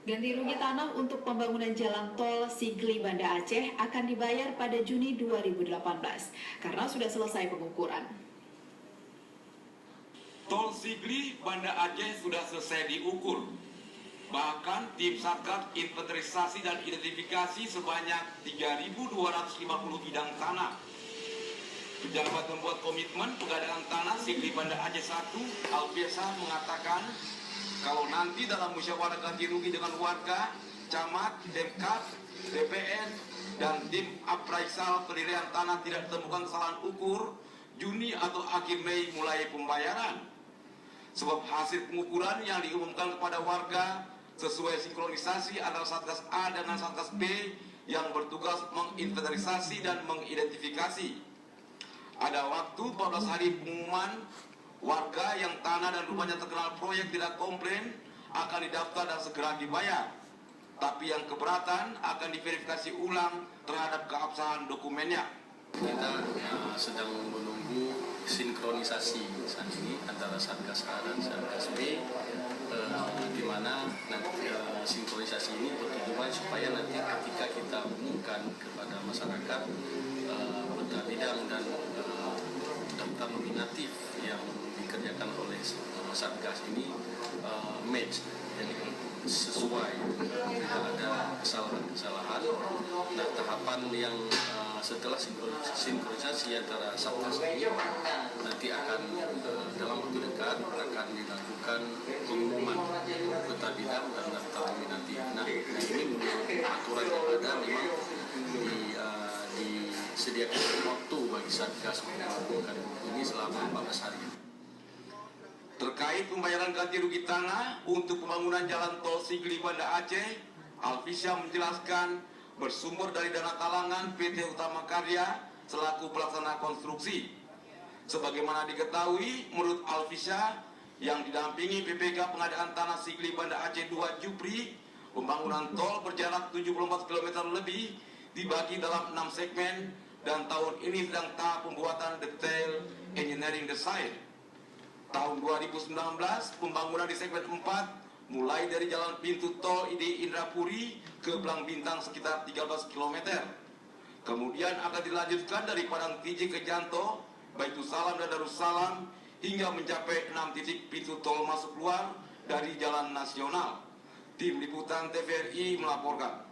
Ganti rugi tanah untuk pembangunan jalan tol Sigli Banda Aceh akan dibayar pada Juni 2018 karena sudah selesai pengukuran. Tol Sigli Banda Aceh sudah selesai diukur. Bahkan tim Satgas inventarisasi dan identifikasi sebanyak 3.250 bidang tanah. Pejabat membuat komitmen pengadaan tanah Sigli Banda Aceh 1, Alfiesa mengatakan kalau nanti dalam musyawarah ganti rugi dengan warga, camat, Demkab, DPN, dan tim appraisal penilaian tanah tidak ditemukan kesalahan ukur, Juni atau akhir Mei mulai pembayaran. Sebab hasil pengukuran yang diumumkan kepada warga sesuai sinkronisasi antara Satgas A dengan Satgas B yang bertugas menginventarisasi dan mengidentifikasi. Ada waktu 14 hari pengumuman. Warga yang tanah dan rumahnya terkenal proyek tidak komplain akan didaftar dan segera dibayar. Tapi yang keberatan akan diverifikasi ulang terhadap keabsahan dokumennya. Kita sedang menunggu sinkronisasi saat ini antara Satgas A dan Satgas B, di mana nanti sinkronisasi ini bertujuan supaya nanti ketika kita umumkan kepada masyarakat peta bidang dan daftar nominatif yang dikerjakan oleh Satgas ini match, jadi sesuai, tidak ada kesalahan-kesalahan. Nah, tahapan yang setelah sinkronisasi antara Satgas ini nanti akan dalam waktu dekat akan dilakukan pengumuman peta bidang dan daftar nominatif. Nah, ini menurut aturan yang ada memang disediakan waktu bagi Satgas melakukan ini selama 14 hari. Terkait pembayaran ganti rugi tanah untuk pembangunan jalan tol Sigli Banda Aceh, Alfiesa menjelaskan bersumber dari dana talangan PT Utama Karya selaku pelaksana konstruksi. Sebagaimana diketahui, menurut Alfiesa yang didampingi PPK pengadaan tanah Sigli Banda Aceh 2 Jupri, pembangunan tol berjarak 74 km lebih dibagi dalam 6 segmen dan tahun ini sedang tahap pembuatan detail engineering design. Tahun 2019, pembangunan di segmen 4 mulai dari jalan pintu tol di Indrapuri ke Belang Bintang sekitar 13 km. Kemudian akan dilanjutkan dari Padang Tiji ke Janto, Baitusalam dan Darussalam hingga mencapai 6 titik pintu tol masuk keluar dari jalan nasional. Tim Liputan TVRI melaporkan.